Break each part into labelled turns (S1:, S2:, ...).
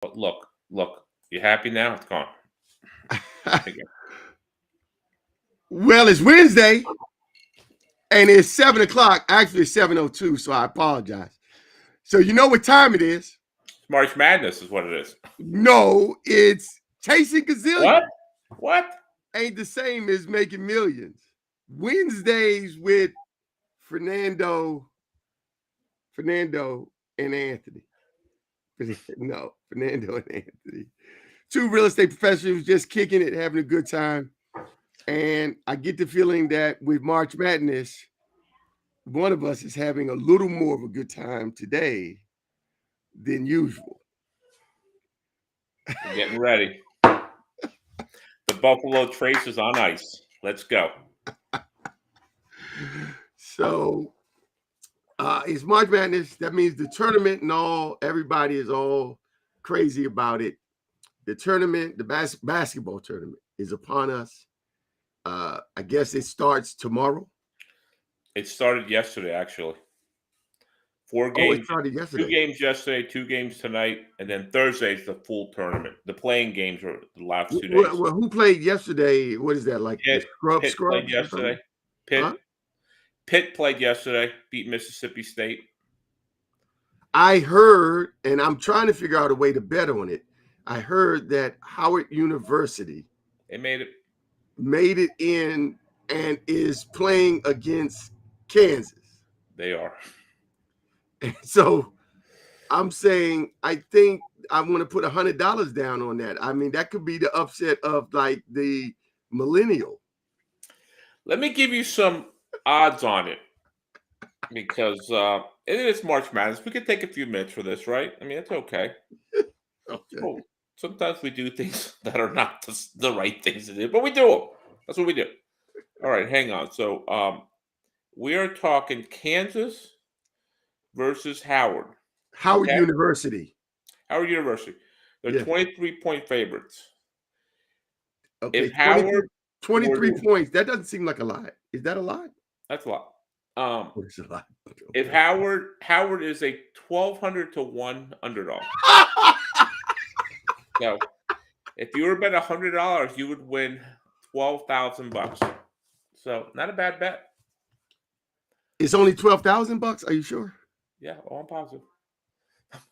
S1: But look, you happy now? It's gone.
S2: Well, it's Wednesday, and it's 7 o'clock. Actually, it's 7:02, so I apologize. So you know what time it is?
S1: March Madness is what it is.
S2: No, it's chasing Gazillions.
S1: What?
S2: Ain't the same as making millions. Wednesdays with Fernando and Anthony. No, Fernando and Anthony. Two real estate professionals just kicking it, having a good time. And I get the feeling that with March Madness, one of us is having a little more of a good time today than usual.
S1: We're getting ready. The Buffalo Trace is on ice. Let's go.
S2: So it's March Madness. That means the tournament and all, everybody is all crazy about it. The tournament, the basketball tournament is upon us. I guess it starts tomorrow.
S1: It started yesterday, actually. 4
S2: Oh, it
S1: games.
S2: started yesterday.
S1: 2 games yesterday, 2 games tonight, and then Thursday is the full tournament. The playing games are the last 2 days.
S2: Well, who played yesterday? What is that, like
S1: Pitt,
S2: the
S1: Pitt
S2: scrubs
S1: played yesterday. Pitt played yesterday, beat Mississippi State.
S2: I heard, and I'm trying to figure out a way to bet on it. I heard that Howard University
S1: They made
S2: it in and is playing against Kansas.
S1: They are.
S2: And so I'm saying I think I want to put $100 down on that. I mean, that could be the upset of like the millennial.
S1: Let me give you some odds on it because it is March Madness. We could take a few minutes for this, right? I mean, it's okay.
S2: Okay.
S1: Well, sometimes we do things that are not the right things to do, but we do them. That's what we do. All right, hang on. So we are talking Kansas versus Howard.
S2: Howard University.
S1: Howard University. They're 23-point favorites.
S2: Okay,
S1: if Howard
S2: 23 points, that doesn't seem like a lot. Is that a lot?
S1: That's a lot.
S2: It's a lot. Okay.
S1: If Howard is a 1,200 to 1 underdog. So if you were to bet $100, you would win $12,000. So not a bad bet.
S2: It's only $12,000. Are you sure?
S1: Yeah, I'm positive.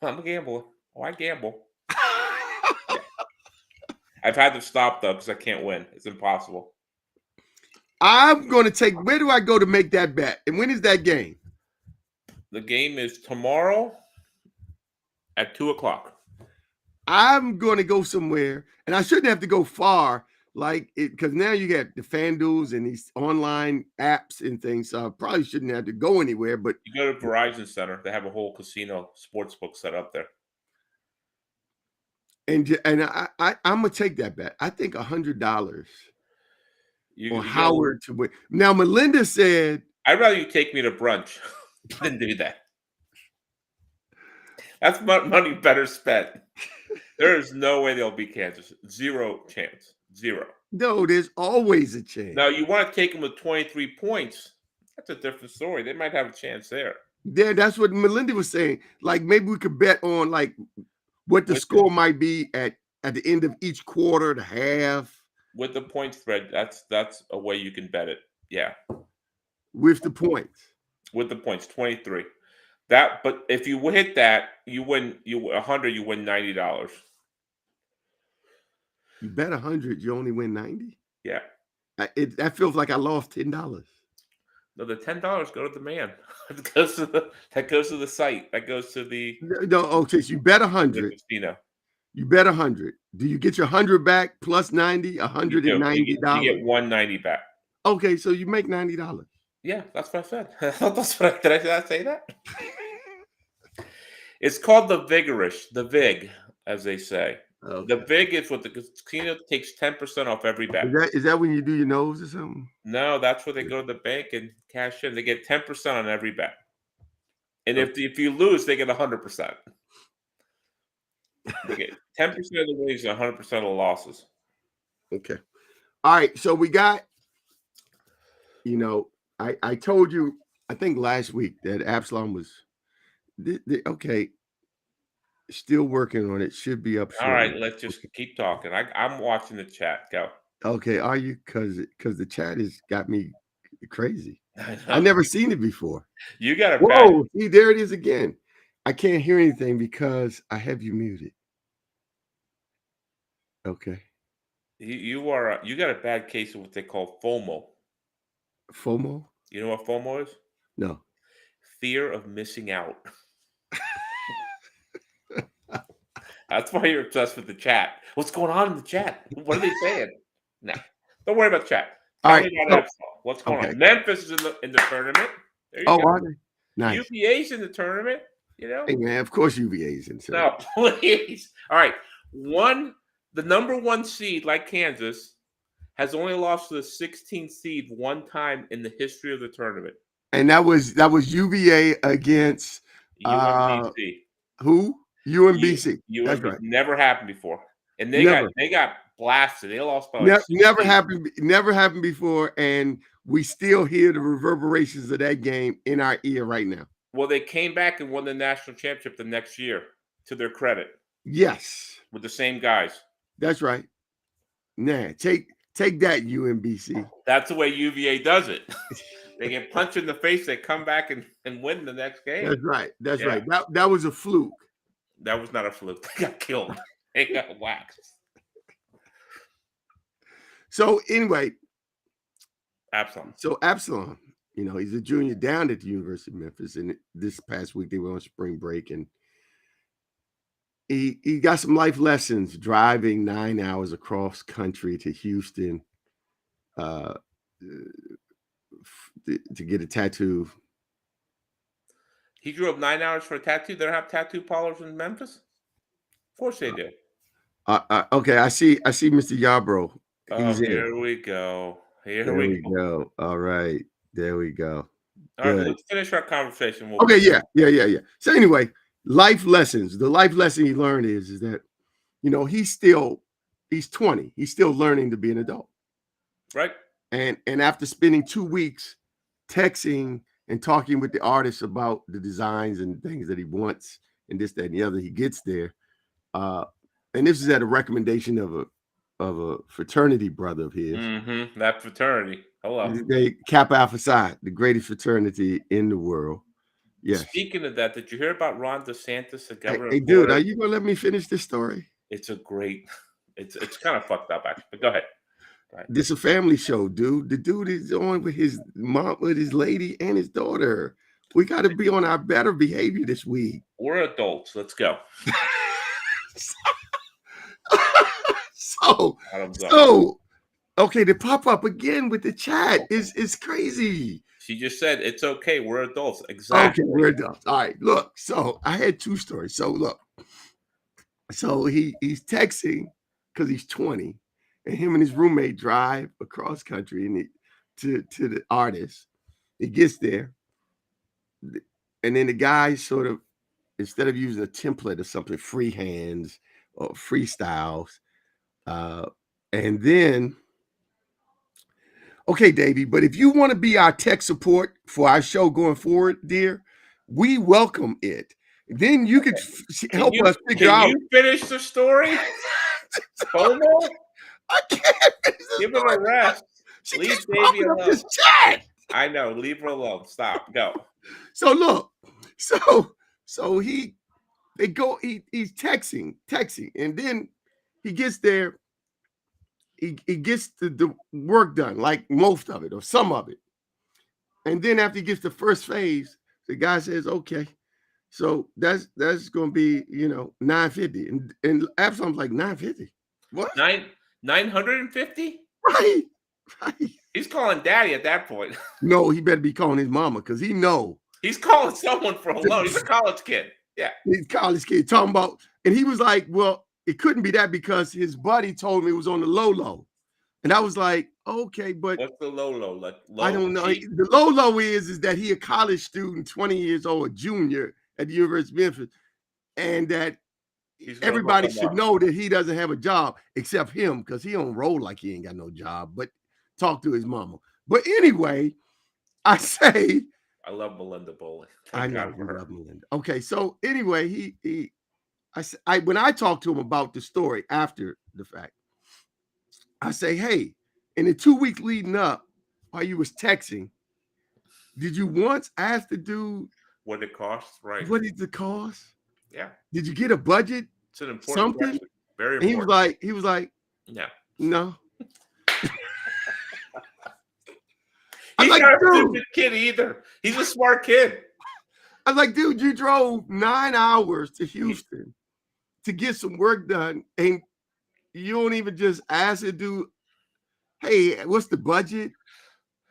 S1: I'm a gambler. Oh, I gamble. Yeah. I've had to stop though because I can't win. It's impossible.
S2: I'm going to take. Where do I go to make that bet? And when is that game?
S1: The game is tomorrow at 2:00.
S2: I'm going to go somewhere, and I shouldn't have to go far, like it, because now you got the FanDuels and these online apps and things. So I probably shouldn't have to go anywhere. But
S1: you go to Verizon Center; they have a whole casino sports book set up there.
S2: And I'm gonna take that bet. I think $100 on Howard to win. Now Melinda said,
S1: "I'd rather you take me to brunch than do that." That's money better spent. There is no way they'll beat Kansas. Zero chance. Zero.
S2: No, there's always a chance.
S1: Now, you want to take them with 23 points. That's a different story. They might have a chance there.
S2: Yeah, that's what Melinda was saying. Like maybe we could bet on like what the score might be at the end of each quarter, the half.
S1: With the point spread, that's a way you can bet it. Yeah.
S2: With the points.
S1: With the points, 23. But if you hit that, you win. You 100, you win $90.
S2: You bet 100, you only win 90.
S1: Yeah.
S2: That feels like I lost $10.
S1: No, the $10 go to the man. That goes to the site. That goes to the
S2: okay. So you bet 100. You bet 100. Do you get your 100 back plus 90? $190.
S1: You get $190 back.
S2: Okay, so you make $90.
S1: Yeah, that's what I said. Did I say that? It's called the Vigorish, the Vig, as they say. Okay. The Vig is what the casino takes 10% off every bet.
S2: Is that when you do your nose or something?
S1: No, that's where they go to the bank and cash in. They get 10% on every bet. And if you lose, they get 100%. They get 10% of the wins and 100% of the losses.
S2: Okay. All right. So we got, I told you, I think last week that Absalom was okay. Still working on it. Should be up
S1: All right,
S2: shortly.
S1: let's just keep talking. I'm watching the chat. Go.
S2: Okay, are you? Because the chat has got me crazy.
S1: I
S2: I
S1: know.
S2: never seen it before.
S1: You got a bad.
S2: Whoa, see, there it is again. I can't hear anything because I have you muted. Okay.
S1: You got a bad case of what they call FOMO.
S2: FOMO?
S1: You know what FOMO is?
S2: No.
S1: Fear of missing out. That's why you're obsessed with the chat. What's going on in the chat? What are they saying? No, don't worry about the chat.
S2: All
S1: Tell
S2: right.
S1: me about Epsilon. What's going
S2: Okay.
S1: on? Memphis is in the tournament. There you
S2: Oh,
S1: go.
S2: are they? Nice.
S1: UVA's in the tournament. You know.
S2: Hey, man, of course UVA's in.
S1: No, please. All right. The number one seed, like Kansas, has only lost to the 16th seed one time in the history of the tournament.
S2: And that was UVA against
S1: UMBC.
S2: who? UMBC. That's
S1: UMBC.
S2: right.
S1: Never happened before. And they
S2: Never.
S1: got blasted. They lost by like
S2: Never happened. Never happened before, and we still hear the reverberations of that game in our ear right now.
S1: Well, they came back and won the national championship the next year, to their credit.
S2: Yes,
S1: with the same guys.
S2: That's right. Nah, take that, UMBC.
S1: That's the way UVA does it. They get punched in the face, they come back and win the next game.
S2: That's right. That's right. That was a fluke.
S1: That was not a fluke. They got killed. They got waxed.
S2: So anyway,
S1: Absalom.
S2: You know, he's a junior down at the University of Memphis, and this past week they were on spring break, and he got some life lessons driving 9 hours across country to Houston to get a tattoo.
S1: He drove 9 hours for a tattoo. They don't have tattoo parlors in Memphis? Of course they do.
S2: Okay, I see Mr. Yarborough.
S1: He's here we go. Here we
S2: go. All right. There we go.
S1: All right, let's finish our conversation.
S2: Okay, yeah. So anyway, life lessons. The life lesson he learned is that, you know, he's 20. He's still learning to be an adult.
S1: Right.
S2: And after spending 2 weeks texting and talking with the artist about the designs and things that he wants and this, that, and the other, he gets there. And this is at a recommendation of a fraternity brother of his.
S1: Mm-hmm. That fraternity. Hello.
S2: They Kappa Alpha Psi, the greatest fraternity in the world. Yes.
S1: Speaking of that, did you hear about Ron DeSantis, the governor?
S2: Hey, dude, are you gonna let me finish this story?
S1: It's kind of fucked up, actually. But go ahead.
S2: This is a family show, dude. The dude is on with his mom, with his lady, and his daughter. We got to be on our better behavior this week.
S1: We're adults. Let's go.
S2: So, okay, to pop up again with the chat is crazy.
S1: She just said it's okay. We're adults. Exactly.
S2: Okay, we're adults. All right. Look, so I had 2 stories. So look, so he's texting because he's 20, and him and his roommate drive across country and to the artist. He gets there, and then the guy sort of, instead of using a template or something, freehands or freestyles. And then, okay, Davey, but if you want to be our tech support for our show going forward, dear, we welcome it. Then you could help us figure out.
S1: Can you finish the story? FOMO?
S2: I can't finish the
S1: Give him a rest. Leave Davey alone.
S2: This chat.
S1: I know. Leave her alone. Stop. Go.
S2: So look, so he's texting, and then he gets there. He gets the work done, like most of it or some of it. And then after he gets the first phase, the guy says, okay, so that's going to be, you know, $950. And Absalom's like, $950? What?
S1: 950?
S2: Right.
S1: He's calling daddy at that point.
S2: No, he better be calling his mama because he know.
S1: He's calling someone for a loan. He's a college kid. Yeah.
S2: He's a college kid talking about, and he was like, well, it couldn't be that because his buddy told me it was on the low. And I was like, okay, but
S1: what's the low? Like low
S2: I don't know.
S1: cheap?
S2: The low is that he a college student, 20 years old, a junior at the University of Memphis, and that everybody should know that he doesn't have a job except him because he don't roll like he ain't got no job, but talk to his mama. But anyway, I say,
S1: I love Melinda Bowling.
S2: I know you love Melinda. Okay, so anyway, he when I talk to him about the story after the fact, I say, hey, in the 2 weeks leading up, while you was texting, did you once ask the dude
S1: what it costs? Right.
S2: what is the cost?
S1: Yeah.
S2: Did you get a budget?
S1: It's an important
S2: Something?
S1: question. Very
S2: And
S1: important.
S2: he was like,
S1: Yeah.
S2: no.
S1: He's
S2: like,
S1: not a
S2: dude.
S1: stupid kid either. He's a smart kid.
S2: I was like, dude, you drove 9 hours to Houston to get some work done, and you don't even just ask the dude, hey, what's the budget?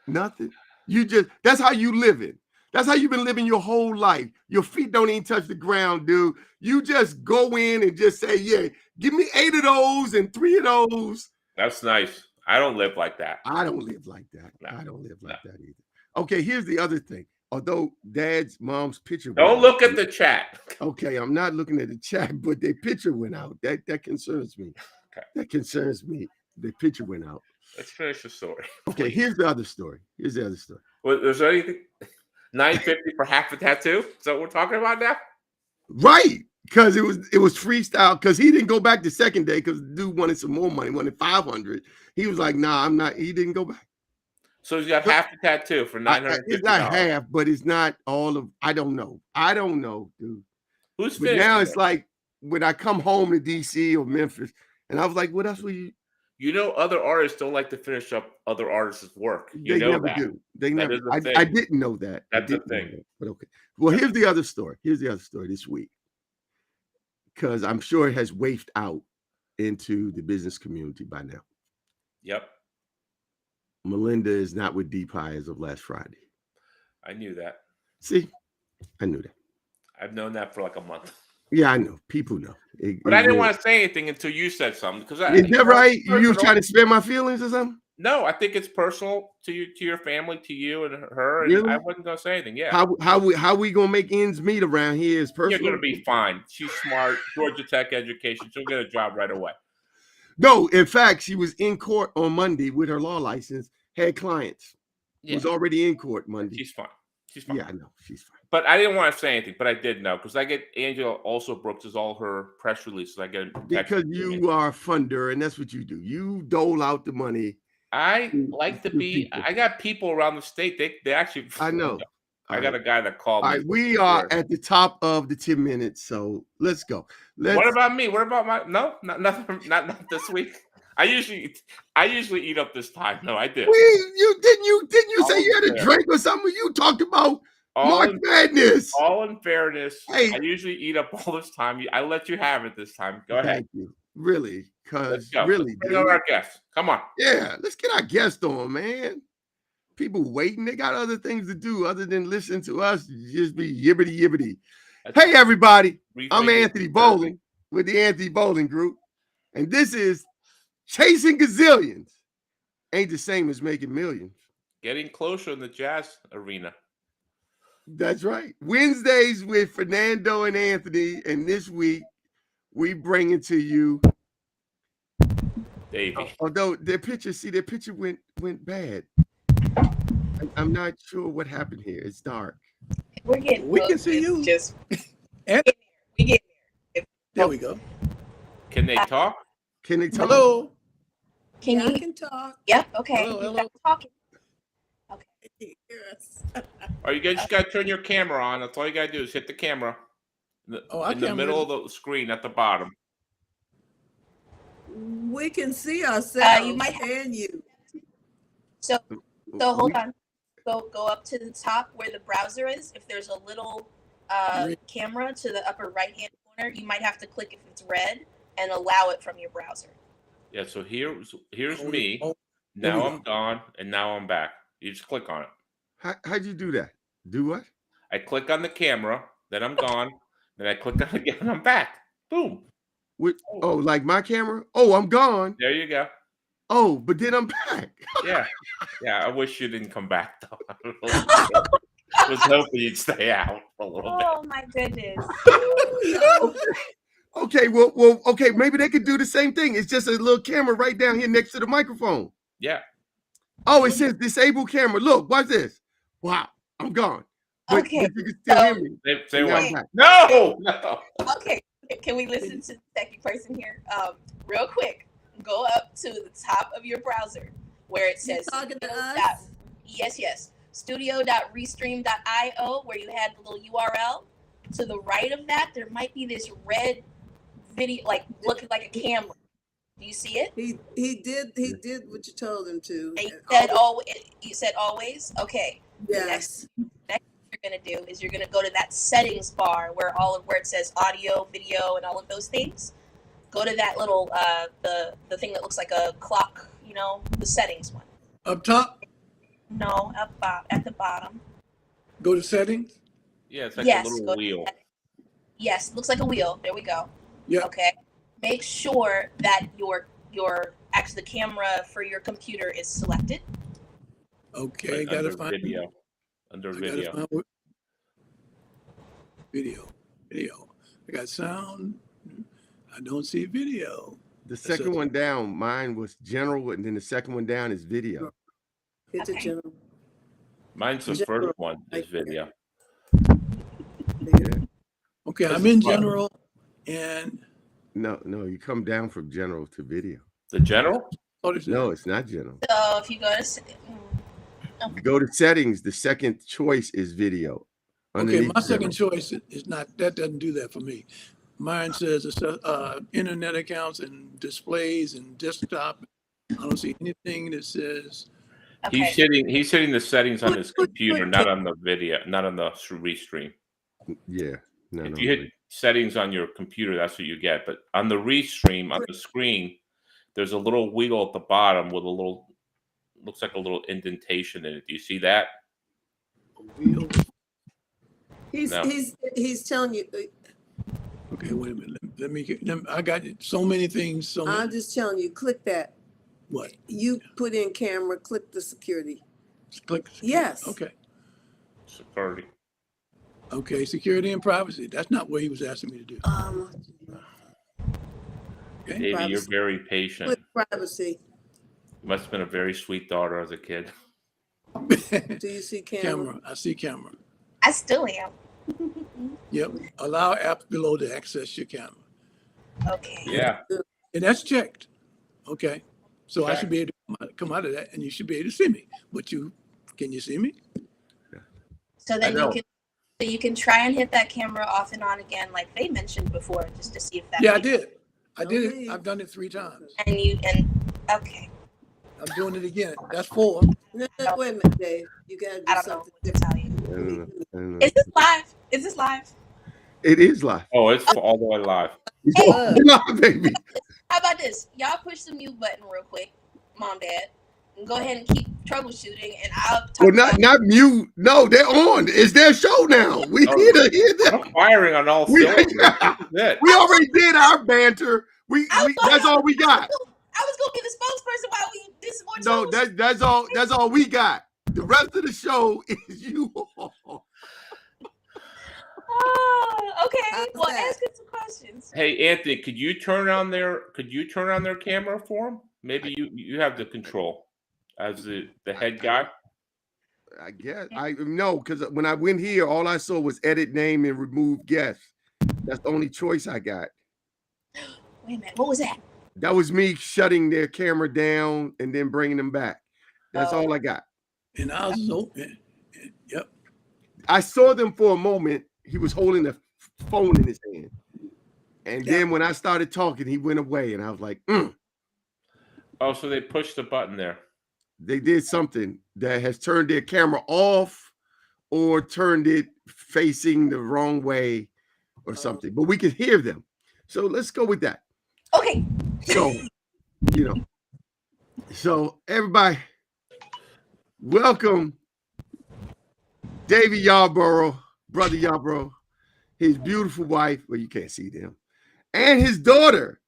S2: Nothing. You just, that's how you living. That's how you've been living your whole life. Your feet don't even touch the ground, dude. You just go in and just say, yeah, give me 8 of those and 3 of those.
S1: That's nice. I don't live like that.
S2: I don't live like that.
S1: No.
S2: I don't live like that either. Okay, here's the other thing. Although mom's picture.
S1: Don't look at the chat.
S2: Okay, I'm not looking at the chat, but their picture went out. That concerns me.
S1: Okay.
S2: That concerns me. The picture went out.
S1: Let's finish the story.
S2: Okay, here's the other story.
S1: Well, is there anything? $9.50 for half a tattoo? Is that what we're talking about now?
S2: Right. Because it was freestyle, because he didn't go back the second day because the dude wanted some more money, wanted 500. He was like, nah, I'm not. He didn't go back.
S1: So he's got half the tattoo for $950.
S2: It's not half, but it's not all of. I don't know, dude.
S1: Who's
S2: but now it's like when I come home to DC or Memphis, and I was like, what else were you?
S1: You know, other artists don't like to finish up other artists' work.
S2: They never do. They never. I didn't know that.
S1: That's the thing.
S2: But okay. Well, here's the other story. This week, because I'm sure it has wafted out into the business community by now.
S1: Yep.
S2: Melinda is not with Deepi as of last Friday.
S1: I knew that.
S2: See, I knew that.
S1: I've known that for like a month.
S2: Yeah, I know. People know.
S1: But I didn't want to say anything until you said something. Is
S2: that right? You was trying to spare my feelings or something?
S1: No, I think it's personal to you, to your family, to you and her. And
S2: really?
S1: I wasn't gonna say anything. Yeah.
S2: How we gonna make ends meet around here is personal.
S1: You're gonna be fine. She's smart. Georgia Tech education. She'll get a job right away.
S2: No, in fact, she was in court on Monday with her law license. Had clients. Yeah. Was already in court Monday.
S1: She's fine. She's fine.
S2: Yeah, I know. She's fine.
S1: But I didn't want to say anything, but I did know because I get Angela also Brooks' all her press releases. I get
S2: because you are a funder, and that's what you do. You dole out the money.
S1: I like to be. People. I got people around the state. They actually.
S2: I know.
S1: I got a guy that called me.
S2: All right, we are at the top of the 10 minutes, so let's go.
S1: What about me? What about my? No, nothing. Not this week. I usually eat up this time. No, I did.
S2: Didn't you say you had a drink or something? You talked about March Madness.
S1: All in fairness,
S2: hey,
S1: I usually eat up all this time. I let you have it this time. Go ahead.
S2: Thank you. Really, because
S1: really, bring on our guests. Come on.
S2: Yeah, let's get our guest on, man. People waiting. They got other things to do other than listen to us. Just be yibbity. Hey, everybody. I'm Anthony Bowling with the Anthony Bowling Group, and this is Chasing Gazillions. Ain't the same as making millions.
S1: Getting closer in the jazz arena.
S2: That's right. Wednesdays with Fernando and Anthony, and this week we bring it to you
S1: Davey.
S2: Although their picture went bad. I'm not sure what happened here. It's dark.
S3: We
S4: can see you.
S3: Just
S4: we
S3: get
S4: there. We go.
S1: Can they talk?
S4: Hello.
S3: Can you?
S4: I can talk.
S3: Yep. Okay.
S4: Hello.
S3: Talking.
S4: Okay. Yes.
S1: Or you guys just got to turn your camera on. That's all you got to do is hit the camera in the middle of the screen at the bottom.
S4: We can see ourselves.
S3: You might have,
S4: and you.
S3: So hold on. Go up to the top where the browser is. If there's a little camera to the upper right hand corner, you might have to click if it's red and allow it from your browser.
S1: Yeah. So here's me. Now I'm gone, and now I'm back. You just click on it.
S2: How'd you do that? Do what?
S1: I click on the camera, then I'm gone. Then I click on it again, and I'm back. Boom.
S2: Like my camera? Oh, I'm gone.
S1: There you go.
S2: Oh, but then I'm back.
S1: Yeah. I wish you didn't come back though. I was hoping you'd stay out a little bit.
S3: Oh my goodness.
S2: Okay. Well, okay. Maybe they could do the same thing. It's just a little camera right down here next to the microphone.
S1: Yeah.
S2: Oh, it says disable camera. Look, watch this. Wow, I'm gone. But
S3: okay.
S2: you can still hear me.
S1: Say what?
S3: Wait.
S1: No.
S3: Okay. Can we listen to the second person here? Real quick, go up to the top of your browser where it says
S4: talking to
S3: studio.
S4: us?
S3: Yes. Studio.restream.io, where you had the little URL. To the right of that, there might be this red video, like looking like a camera. Do you see it?
S4: He did what you told him to.
S3: And you said always. You said always. Okay.
S4: Yes.
S3: Next you're gonna do is you're gonna go to that settings bar where it says audio, video, and all of those things. Go to that little the thing that looks like a clock, the settings one.
S4: Up top?
S3: No, at the bottom.
S4: Go to settings?
S1: Yeah, it's like
S3: Yes,
S1: a
S3: go
S1: little
S3: to
S1: wheel.
S3: Yes, looks like a wheel. There we go.
S4: Yeah.
S3: Okay. Make sure that your the camera for your computer is selected.
S4: Okay,
S1: Like
S4: gotta
S1: under
S4: find
S1: video. Under
S4: I
S1: video.
S4: gotta find video. I got sound. I don't see video.
S2: The second one down, mine was general, and then the second one down is video.
S4: Hit the
S3: Okay.
S4: general.
S1: Mine's the first one is video.
S4: Okay,
S1: This
S4: I'm
S1: is
S4: in
S1: fun.
S4: general and
S2: No, you come down from general to video.
S1: The general?
S2: No, it's not general.
S3: So if you go to
S2: You go to settings, the second choice is video.
S4: Okay,
S2: Underneath
S4: my second
S2: general.
S4: choice is not, that doesn't do that for me. Mine says internet accounts and displays and desktop. I don't see anything that says,
S3: okay.
S1: He's hitting the settings on his computer, not on the video, not on the restream.
S2: Yeah. No,
S1: If
S2: no.
S1: you hit settings on your computer, that's what you get. But on the restream, on the screen, there's a little wheel at the bottom with a little, looks like a little indentation in it. Do you see that?
S4: wheel.
S5: He's
S1: No.
S5: he's telling you.
S4: Okay, wait a minute. Let me get, I got so many things.
S5: I'm just telling you. Click that.
S4: What?
S5: You put in camera. Click the security.
S4: Click.
S5: Yes.
S4: Okay.
S1: Security.
S4: Okay, security and privacy. That's not what he was asking me to do. Okay.
S1: Davey, you're
S5: Privacy.
S1: very patient.
S5: Click privacy.
S1: You must have been a very sweet daughter as a kid.
S5: Do you see camera?
S4: Camera. I see camera.
S3: I still am.
S4: Yep. Allow apps below to access your camera.
S3: Okay.
S1: Yeah.
S4: And that's checked. Okay. So I
S1: Check.
S4: should be able to come out of that and you should be able to see me. But can you see me?
S3: So then
S1: know.
S3: you can try and hit that camera off and on again, like they mentioned before, just to see if that.
S4: Yeah, I
S3: makes-
S4: did. I did
S5: Okay.
S4: it. I've done it 3 times.
S3: Okay.
S4: I'm doing it again. That's 4.
S5: No, wait a minute, Dave. You gotta do
S3: I don't know
S5: something
S3: what to tell you.
S2: I don't know.
S3: Is this live? Is this live?
S2: It is live.
S1: Oh, it's all the way live.
S3: Hey.
S2: Live, baby.
S3: How about this? Y'all push the mute button real quick, Mom, Dad, and go ahead and keep troubleshooting, and I'll talk
S2: Well,
S3: about
S2: not mute. No, they're on. It's their show now. We
S1: Oh.
S2: need to hear them.
S1: I'm firing on all
S2: We-
S1: cylinders. That's it.
S2: We already did our banter. That's all we got.
S3: I was gonna be the spokesperson while we did some more
S2: No,
S3: troubleshooting.
S2: that's all we got. The rest of the show is you all.
S3: Oh, okay.
S5: How's
S3: Well,
S5: that?
S3: ask us some questions.
S1: Hey Anthony, could you turn on their camera for them? Maybe you have the control as the head guy.
S2: I guess I know because when I went here, all I saw was edit name and remove guest. That's the only choice I got.
S3: Wait a minute. What was that?
S2: That was me shutting their camera down and then bringing them back. That's all I got.
S4: And I was open. Yep.
S2: I saw them for a moment. He was holding a phone in his hand. And then when I started talking, he went away. And I was like,
S1: Oh, so they pushed the button there.
S2: They did something that has turned their camera off or turned it facing the wrong way or something. But we could hear them. So let's go with that.
S3: Okay.
S2: So, so everybody, welcome Davey Yarborough, brother Yarborough, his beautiful wife, well, you can't see them, and his daughter,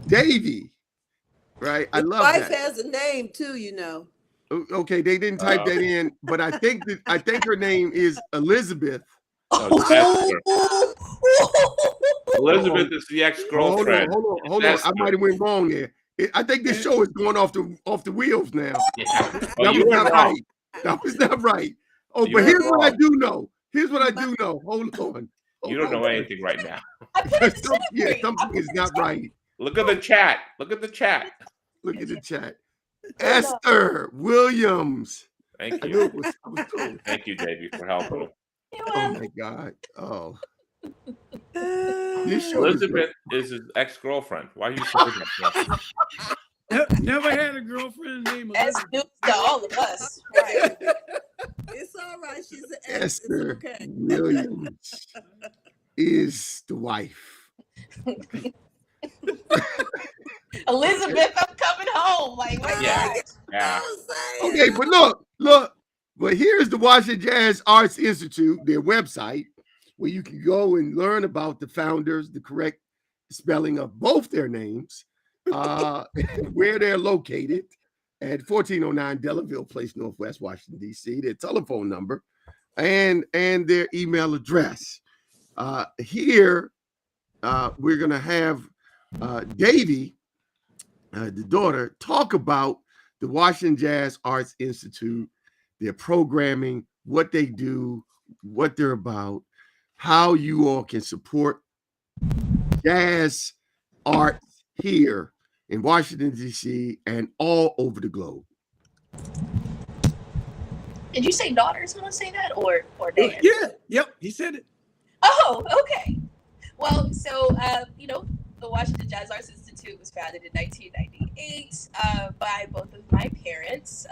S2: Davey, right? I
S5: His
S2: love
S5: wife
S2: that.
S5: has a name too, you know.
S2: Okay, they didn't type that in, but I think her name is Elizabeth.
S1: Oh, Esther. Elizabeth is the ex-girlfriend.
S2: Hold on. I might have went wrong there. I think this show is going off the wheels now.
S1: Yeah.
S2: That
S1: Oh,
S2: was
S1: you were
S2: not
S1: wrong.
S2: right. That was not right. Oh,
S1: You
S2: but
S1: were
S2: here's what I
S1: wrong.
S2: do know. Here's what I do know. Hold on.
S1: You don't know anything right now.
S3: I put it in
S2: Yeah,
S3: second grade.
S2: something is not right.
S1: Look at the chat. Look at the chat.
S2: Look at the chat. Esther Williams.
S1: Thank
S2: I
S1: you.
S2: knew it was. I was told.
S1: Thank you, Davey, for helping him.
S2: Oh my God. Oh. This show is
S1: Elizabeth is his ex-girlfriend. Why are you saying that?
S4: Never had a girlfriend named
S3: That's
S4: Elizabeth.
S3: news to all of us. Right.
S5: It's all right. She's an ex. It's
S2: Esther
S5: okay.
S2: Williams is the wife.
S3: Elizabeth, I'm coming home. Like, wait,
S1: Yeah.
S3: guys.
S1: Yeah.
S5: I was saying.
S2: Okay, but look. But here's the Washington Jazz Arts Institute, their website, where you can go and learn about the founders, the correct spelling of both their names, where they're located at 1409 Delafield Place, Northwest Washington, D.C., their telephone number, and their email address. Here, we're going to have Davey, the daughter, talk about the Washington Jazz Arts Institute, their programming, what they do, what they're about, how you all can support jazz arts here in Washington, D.C. and all over the globe.
S3: Did you say daughters want to say that or dad?
S4: Yeah, yep, he said it.
S3: Oh, okay. Well, so, the Washington Jazz Arts Institute was founded in 1998 by both of my parents,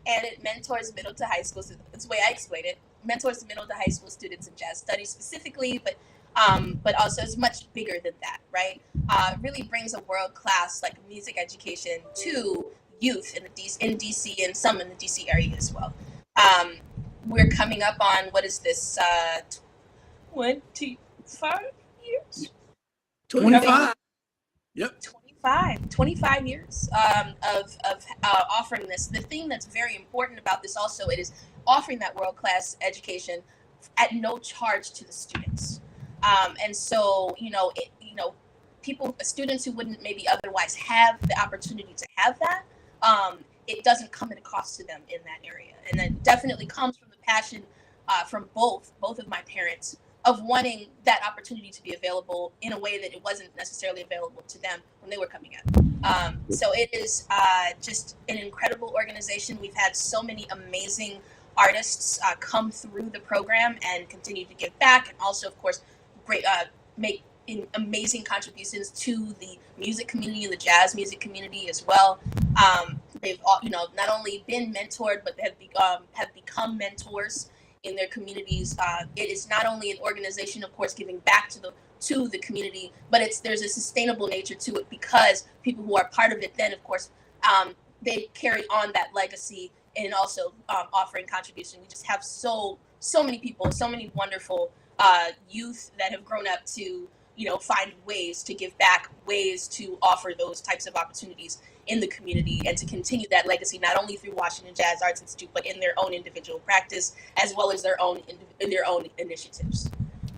S3: and it mentors middle to high school students. That's the way I explain it. Mentors middle to high school students in jazz studies specifically, but also it's much bigger than that, right? Really brings a world-class like music education to youth in DC and some in the DC area as well. We're coming up on, what is this, 25 years?
S4: 25. Yep.
S3: 25 years of offering this. The thing that's very important about this also, it is offering that world-class education at no charge to the students. And so, students who wouldn't maybe otherwise have the opportunity to have that, it doesn't come at a cost to them in that area. And that definitely comes from the passion from both of my parents of wanting that opportunity to be available in a way that it wasn't necessarily available to them when they were coming up. So it is just an incredible organization. We've had so many amazing artists come through the program and continue to give back, and also, of course, make amazing contributions to the music community and the jazz music community as well. They've not only been mentored, but have become mentors in their communities. It is not only an organization, of course, giving back to the community, but there's a sustainable nature to it because people who are part of it then, of course, they carry on that legacy and also offering contribution. We just have so many people, so many wonderful youth that have grown up to find ways to give back, ways to offer those types of opportunities in the community and to continue that legacy, not only through Washington Jazz Arts Institute, but in their own individual practice, as well as their own initiatives.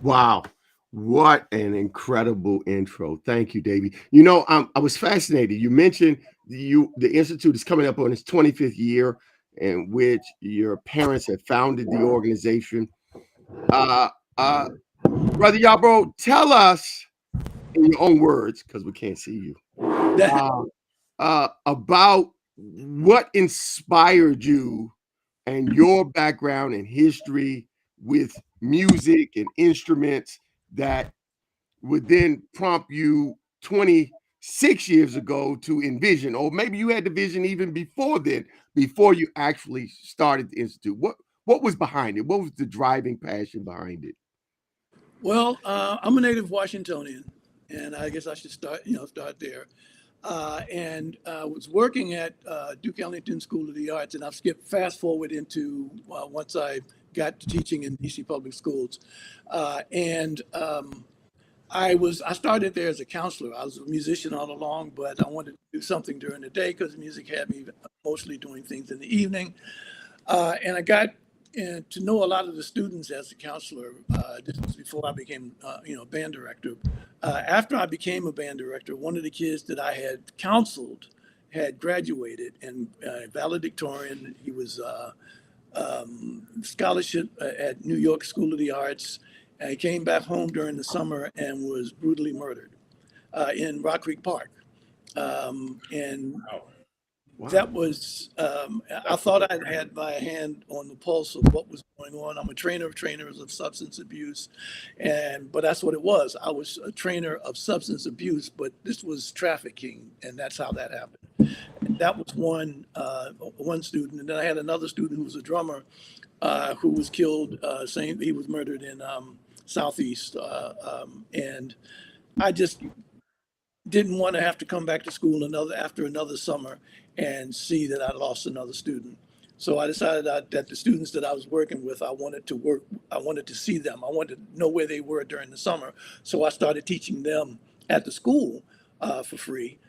S2: Wow. What an incredible intro. Thank you, Davey. I was fascinated. You mentioned the Institute is coming up on its 25th year in which your parents had founded the organization. Brother Yarborough, tell us in your own words, because we can't see you, about what inspired you and your background and history with music and instruments that would then prompt you 26 years ago to envision, or maybe you had the vision even before then, before you actually started the Institute. What was behind it? What was the driving passion behind it?
S4: Well, I'm a native Washingtonian, and I guess I should start there. And I was working at Duke Ellington School of the Arts, and I've skipped fast forward into once I got to teaching in DC public schools. I started there as a counselor. I was a musician all along, but I wanted to do something during the day because music had me mostly doing things in the evening. And I got to know a lot of the students as a counselor. This was before I became, band director. After I became a band director, one of the kids that I had counseled had graduated and valedictorian. He was scholarship at New York School of the Arts, And he came back home during the summer and was brutally murdered in Rock Creek Park. And
S1: Wow.
S4: that was, I thought I had my hand on the pulse of what was going on. I'm a trainer of trainers of substance abuse. But that's what it was. I was a trainer of substance abuse, but this was trafficking. And that's how that happened. And that was one student. And then I had another student who was a drummer who was killed. He was murdered in Southeast. And I just didn't want to have to come back to school after another summer and see that I lost another student. So I decided that the students that I was working with, I wanted to see them. I wanted to know where they were during the summer. So I started teaching them at the school for free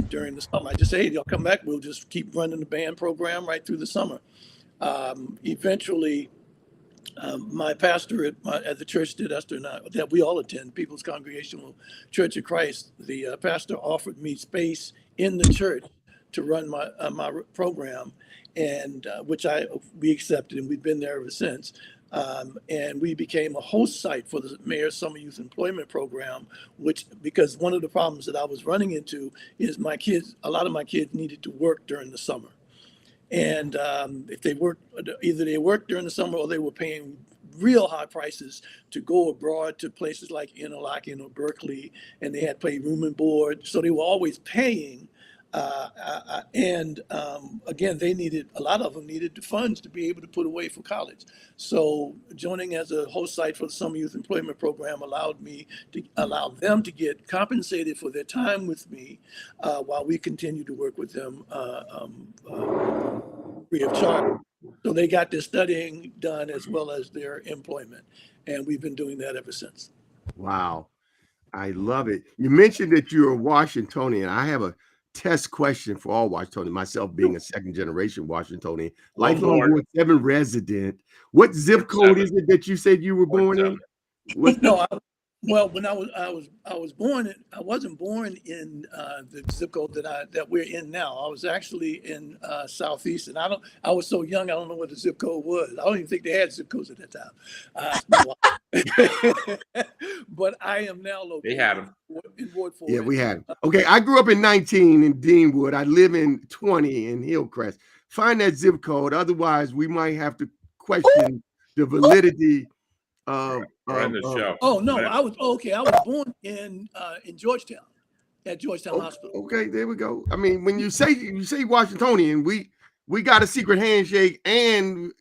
S4: during the summer. I just said, hey, y'all come back. We'll just keep running the band program right through the summer. Eventually, my pastor at the church that we all attend, People's Congregational Church of Christ, the pastor offered me space in the church to run my program, and which we accepted, and we've been there ever since. And we became a host site for the Mayor's Summer Youth Employment Program, because one of the problems that I was running into is a lot of my kids needed to work during the summer. And if they worked, either they worked during the summer or they were paying real high prices to go abroad to places like Interlochen or Berkeley, and they had to pay room and board. So they were always paying. Again, a lot of them needed the funds to be able to put away for college. So joining as a host site for the Summer Youth Employment Program allowed them to get compensated for their time with me while we continue to work with them free of charge. So they got their studying done as well as their employment. And we've been doing that ever since.
S2: Wow. I love it. You mentioned that you're a Washingtonian. I have a test question for all Washingtonians, myself being a second generation Washingtonian, lifelong Ward 7 resident. What zip code is it that you said you were born in?
S4: When I was born, I wasn't born in the zip code that we're in now. I was actually in Southeast, and I was so young, I don't know what the zip code was. I don't even think they had zip codes at that time. But I am now located.
S1: They had them
S4: in Ward 4.
S2: Yeah, we had them. Okay, I grew up in 19 in Deanwood. I live in 20 in Hillcrest. Find that zip code, otherwise we might have to question the validity of
S1: the show.
S4: Oh no, I was born in Georgetown, at Georgetown Hospital.
S2: Okay, there we go. I mean, when you say Washingtonian, we got a secret handshake, and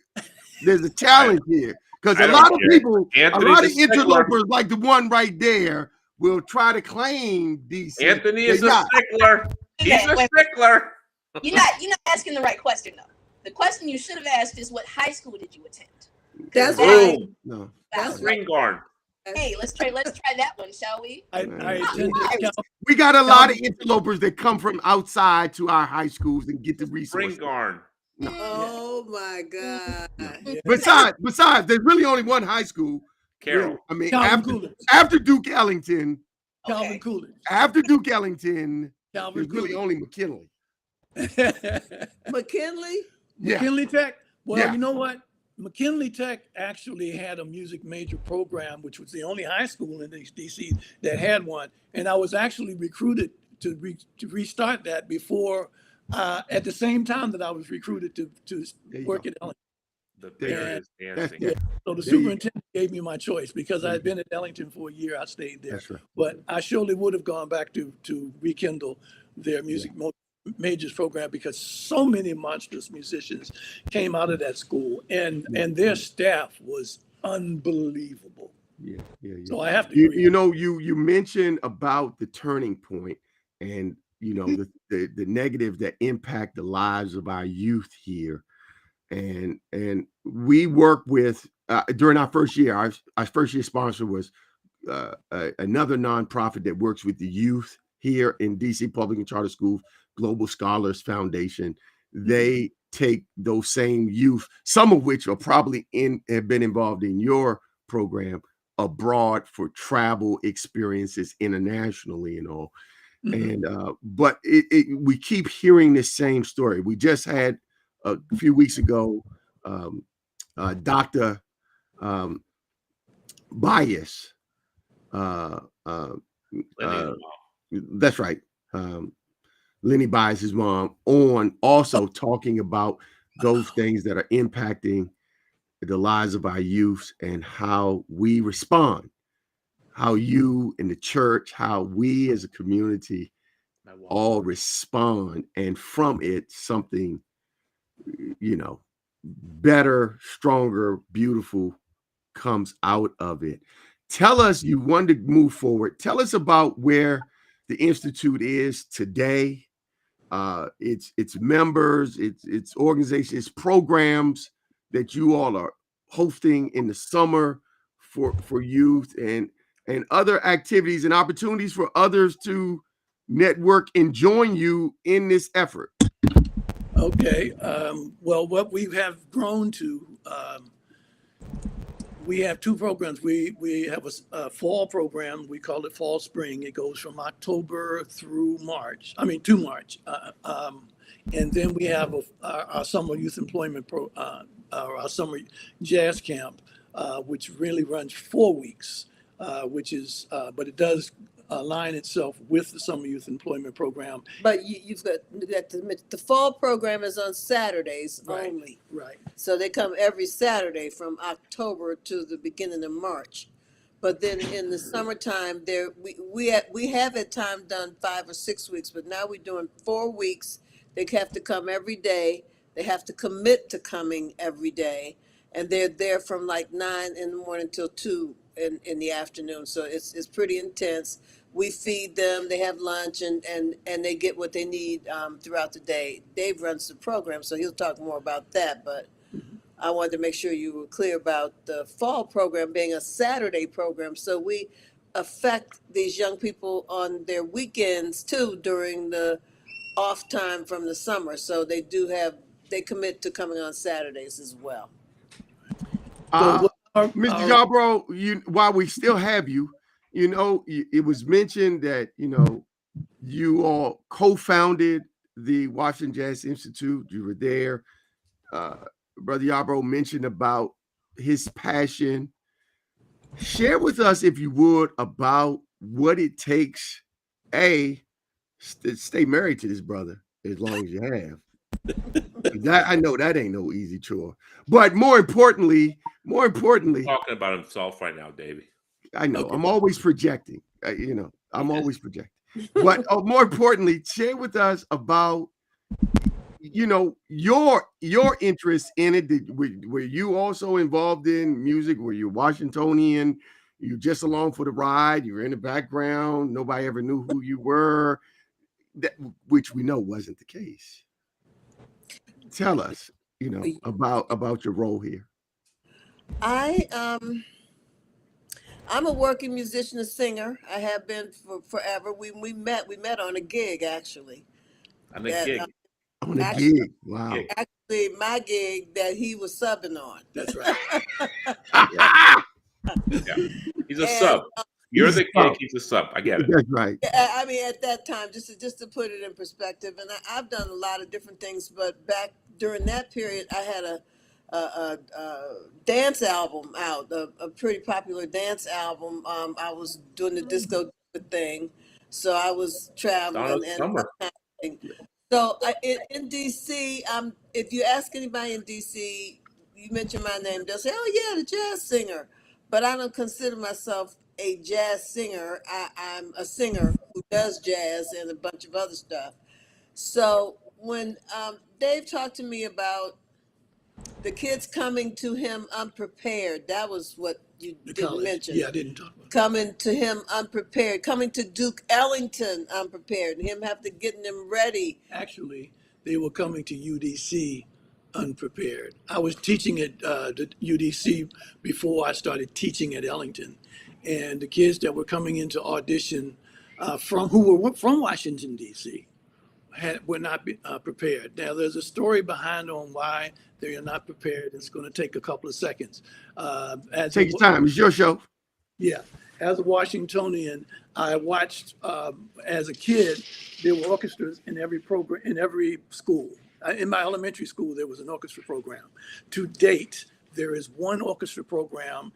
S2: there's a challenge here because a lot of people, a lot of interlopers like the one right there, will try to claim DC.
S1: Anthony is a stickler. He's a stickler.
S3: You're not asking the right question though. The question you should have asked is, what high school did you attend?
S5: That's right.
S2: No.
S5: That's
S1: Spring Garden.
S3: Hey, let's try that one, shall we?
S2: We got a lot of interlopers that come from outside to our high schools and get the resources.
S1: Spring Garden.
S2: No.
S5: Oh my God.
S2: Yeah. Besides, there's really only one high school.
S1: Carroll.
S2: I mean,
S4: Calvin
S2: after Duke Ellington.
S4: Calvin Coolidge.
S2: After Duke Ellington,
S4: Calvin
S2: there's really only McKinley.
S5: McKinley?
S2: Yeah.
S4: McKinley Tech? Well,
S2: Yeah.
S4: You know what? McKinley Tech actually had a music major program, which was the only high school in DC that had one. And I was actually recruited to restart that before, at the same time that I was recruited to work at Ellington.
S1: There is dancing.
S4: Yeah. So the superintendent gave me my choice because I had been at Ellington for a year. I stayed there.
S2: That's right.
S4: But I surely would have gone back to rekindle their music majors program because so many monstrous musicians came out of that school, and their staff was unbelievable.
S2: Yeah.
S4: So I have to
S2: you mentioned about the turning point and the negative that impact the lives of our youth here. And we work with during our first year, our first year sponsor was another nonprofit that works with the youth here in DC Public and Charter Schools, Global Scholars Foundation. They take those same youth, some of which are probably have been involved in your program, abroad for travel experiences internationally and all. And but we keep hearing this same story. We just had a few weeks ago, Dr. bias. That's right. Lenny Bias, his mom, on also talking about those things that are impacting the lives of our youth and how we respond, how you in the church, how we as a community all respond, and from it something, better, stronger, beautiful comes out of it. Tell us, you want to move forward. Tell us about where the Institute is today. Its members, its organization, its programs that you all are hosting in the summer for youth, and other activities and opportunities for others to network and join you in this effort.
S4: Okay. Well, what we have grown to, we have two programs. We have a fall program. We call it Fall Spring. It goes from October through March. To March. And then we have our summer youth employment our summer jazz camp, which really runs 4 weeks, but it does align itself with the summer youth employment program.
S5: But you've got to admit, the fall program is on Saturdays only.
S4: Right.
S5: So they come every Saturday from October to the beginning of March. But then in the summertime, we have at times done 5 or 6 weeks, but now we're doing 4 weeks. They have to come every day. They have to commit to coming every day, and they're there from like 9 in the morning till 2 in the afternoon. So it's pretty intense. We feed them. They have lunch, and they get what they need throughout the day. Dave runs the program, so he'll talk more about that. But I wanted to make sure you were clear about the fall program being a Saturday program. So we affect these young people on their weekends too during the off time from the summer. So they commit to coming on Saturdays as well.
S2: Mr. Yarborough, while we still have you, it was mentioned that, you all co-founded the Washington Jazz Institute. You were there. Brother Yarborough mentioned about his passion. Share with us, if you would, about what it takes, to stay married to this brother as long as you have. That, I know that ain't no easy chore. But more importantly,
S1: talking about himself right now, Davey.
S2: I know.
S4: Okay.
S2: I'm always projecting. I'm always projecting. But more importantly, share with us about your interest in it. Were you also involved in music? Were you Washingtonian? You just along for the ride? You were in the background. Nobody ever knew who you were. Which we know wasn't the case. Tell us, about your role here.
S5: I'm a working musician, a singer. I have been for forever. We met on a gig actually.
S1: On a gig.
S2: On a gig. Wow.
S5: Actually, my gig that he was subbing on.
S4: That's right.
S1: Yeah. He's a sub. You're the gig, he's a sub. I get it.
S2: That's right.
S5: I mean, at that time, just to put it in perspective, and I've done a lot of different things, but back during that period, I had a dance album out, a pretty popular dance album. I was doing the disco thing, so I was traveling and so in DC, if you ask anybody in DC, you mention my name, they'll say, "Oh yeah, the jazz singer," but I don't consider myself a jazz singer. I'm a singer who does jazz and a bunch of other stuff. So when Dave talked to me about the kids coming to him unprepared, that was what you didn't mention.
S4: Yeah, I didn't talk about
S5: Coming to him unprepared, coming to Duke Ellington unprepared, and him have to get them ready.
S4: Actually, they were coming to UDC unprepared. I was teaching at the UDC before I started teaching at Ellington. And the kids that were coming into audition who were from Washington, D.C., were not prepared. Now, there's a story behind on why they are not prepared. It's going to take a couple of seconds.
S2: Take your time. It's your show.
S4: Yeah. As a Washingtonian, I watched, as a kid, there were orchestras in every program, in every school. In my elementary school, there was an orchestra program. To date, there is one orchestra program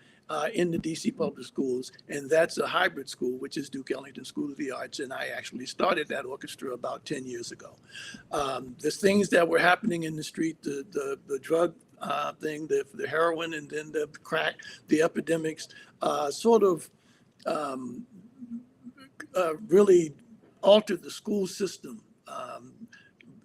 S4: in the DC public schools, and that's a hybrid school, which is Duke Ellington School of the Arts, and I actually started that orchestra about 10 years ago. There's things that were happening in the street, the drug thing, the heroin, and then the crack, the epidemics, sort of really altered the school system.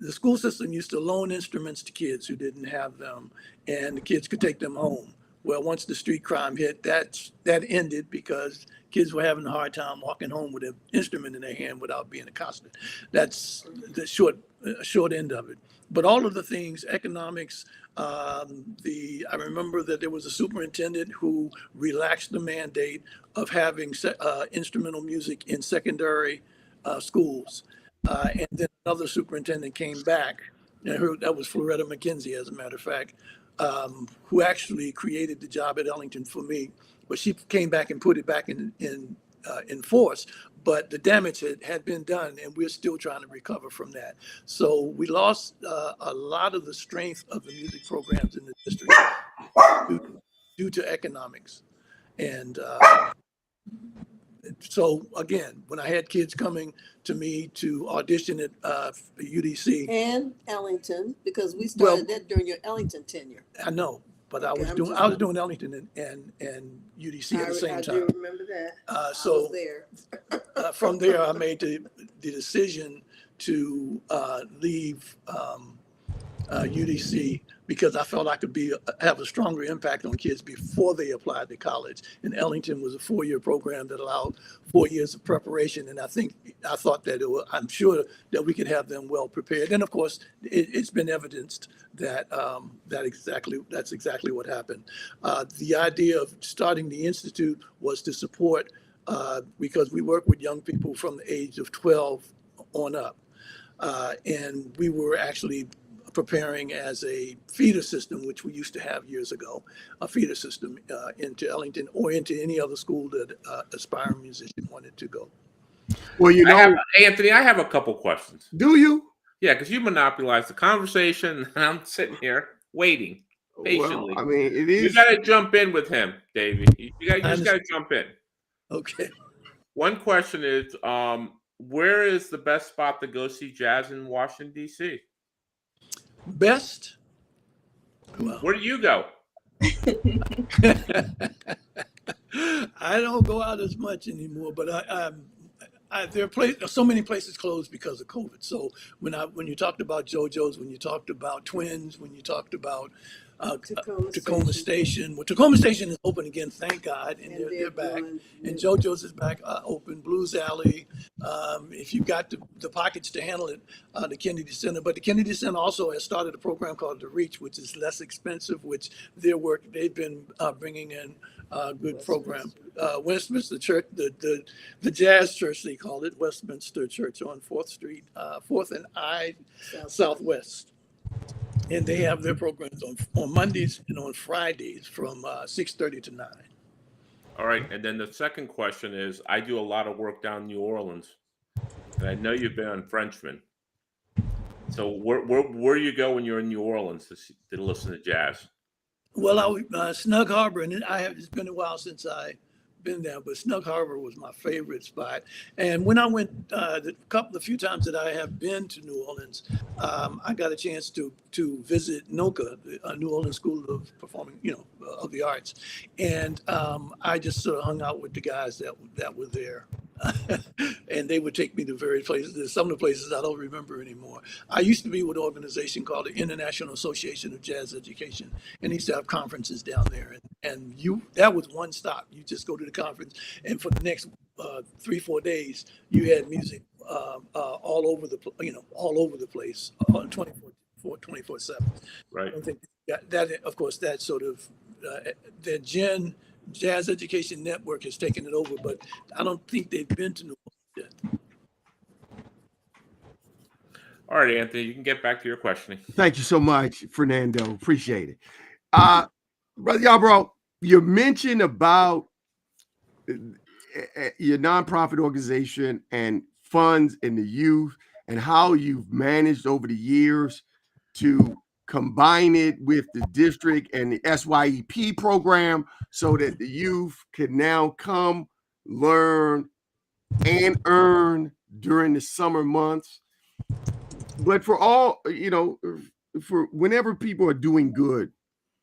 S4: The school system used to loan instruments to kids who didn't have them, and the kids could take them home. Well, once the street crime hit, that ended because kids were having a hard time walking home with an instrument in their hand without being accosted. That's the short end of it. But all of the things, economics, I remember that there was a superintendent who relaxed the mandate of having instrumental music in secondary schools. And then another superintendent came back, and that was Floretta McKenzie, as a matter of fact, who actually created the job at Ellington for me. But she came back and put it back in force. But the damage had been done, and we're still trying to recover from that. So we lost a lot of the strength of the music programs in the district due to economics. And so again, when I had kids coming to me to audition at UDC.
S5: And Ellington, because we started that during your Ellington tenure.
S4: I know, but
S5: Okay,
S4: I was doing Ellington and UDC at the same time.
S5: I do remember that.
S4: So
S5: I was there.
S4: from there, I made the decision to leave UDC because I felt I could have a stronger impact on kids before they applied to college. And Ellington was a 4-year program that allowed 4 years of preparation. And I thought that I'm sure that we could have them well prepared. And of course, it's been evidenced that that's exactly what happened. The idea of starting the Institute was to support, because we work with young people from the age of 12 on up. And we were actually preparing as a feeder system, which we used to have years ago, a feeder system into Ellington or into any other school that aspiring musician wanted to go.
S2: Well,
S1: Anthony, I have a couple questions.
S2: Do you?
S1: Yeah, because you monopolized the conversation, and I'm sitting here waiting patiently.
S2: Well, I mean, it is.
S1: You got to jump in with him, Davey. You just got to jump in.
S4: Okay.
S1: One question is, where is the best spot to go see jazz in Washington, D.C.?
S4: Best? Well,
S1: Where do you go?
S4: I don't go out as much anymore, but there are so many places closed because of COVID. So when you talked about JoJo's, when you talked about Twins, when you talked about Tacoma Station. Well, Tacoma Station is open again, thank God, and they're back. And JoJo's is back open. Blues Alley. If you've got the pockets to handle it, the Kennedy Center. But the Kennedy Center also has started a program called The Reach, which is less expensive, which they've been bringing in a good program. Westminster Church, the Jazz Church, they call it, Westminster Church on 4th Street, 4th and I Southwest. And they have their programs on Mondays and on Fridays from 6:30 to 9.
S1: All right. And then the second question is, I do a lot of work down in New Orleans, and I know you've been on Frenchman. So where do you go when you're in New Orleans to listen to jazz?
S4: Well, Snug Harbor, and it's been a while since I've been there, but Snug Harbor was my favorite spot. And when I went the few times that I have been to New Orleans, I got a chance to visit NOCA, New Orleans School of Performing, of the Arts, and I just sort of hung out with the guys that were there. And they would take me to various places. There's some of the places I don't remember anymore. I used to be with an organization called the International Association of Jazz Education, and they used to have conferences down there. And that was one stop. You just go to the conference, and for the next 3-4 days, you had music all over the place, 24/7.
S1: Right.
S4: I don't think that, of course, that sort of the Jazz Education Network has taken it over, but I don't think they've been to New Orleans yet.
S1: All right, Anthony, you can get back to your questioning.
S2: Thank you so much, Fernando. Appreciate it. Brother Yarborough, you mentioned about your nonprofit organization and funds in the youth and how you've managed over the years to combine it with the district and the SYEP program so that the youth can now come learn and earn during the summer months. But for all, for whenever people are doing good,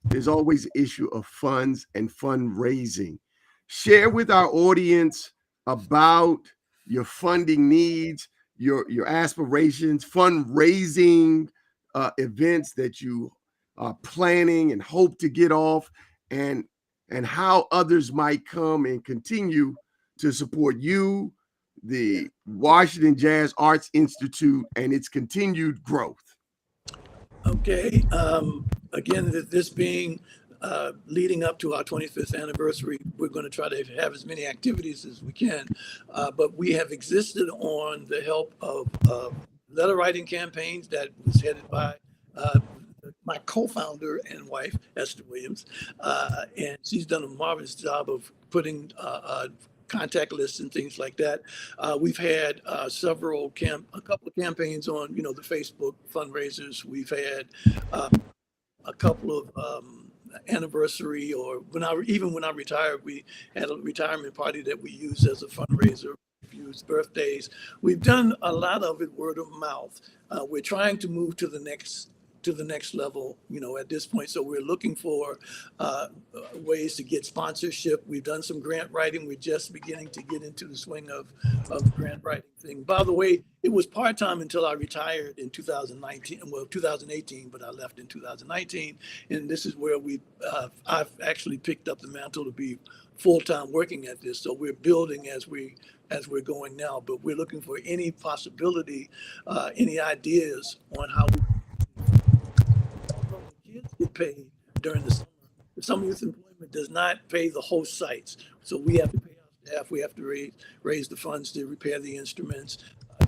S2: there's always an issue of funds and fundraising. Share with our audience about your funding needs, your aspirations, fundraising events that you are planning and hope to get off, and how others might come and continue to support you, the Washington Jazz Arts Institute, and its continued growth.
S4: Okay. Again, this being leading up to our 25th anniversary, we're going to try to have as many activities as we can. But we have existed on the help of letter writing campaigns that was headed by my co-founder and wife, Esther Williams. And she's done a marvelous job of putting contact lists and things like that. We've had a couple of campaigns on, the Facebook fundraisers. We've had a couple of anniversary, or when I retired, we had a retirement party that we used as a fundraiser. Used birthdays. We've done a lot of it word of mouth. We're trying to move to the next level, at this point. So we're looking for ways to get sponsorship. We've done some grant writing. We're just beginning to get into the swing of the grant writing thing. By the way, it was part-time until I retired in 2018, but I left in 2019. And this is where I've actually picked up the mantle to be full-time working at this. So we're building as we're going now, but we're looking for any possibility, any ideas on how kids get paid during the summer. The summer youth employment does not pay the host sites, so we have to pay our staff. We have to raise the funds to repair the instruments,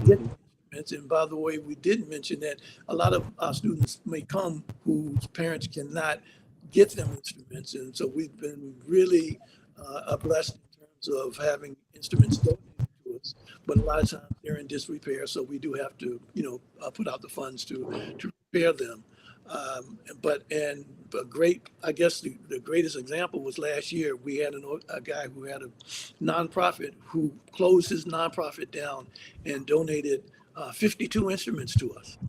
S4: get the instruments. And by the way, we did mention that a lot of our students may come whose parents cannot get them instruments, and so we've been really blessed in terms of having instruments donated to us. But a lot of times they're in disrepair, so we do have to, put out the funds to repair them. I guess the greatest example was last year. We had a guy who had a nonprofit who closed his nonprofit down and donated 52 instruments to us.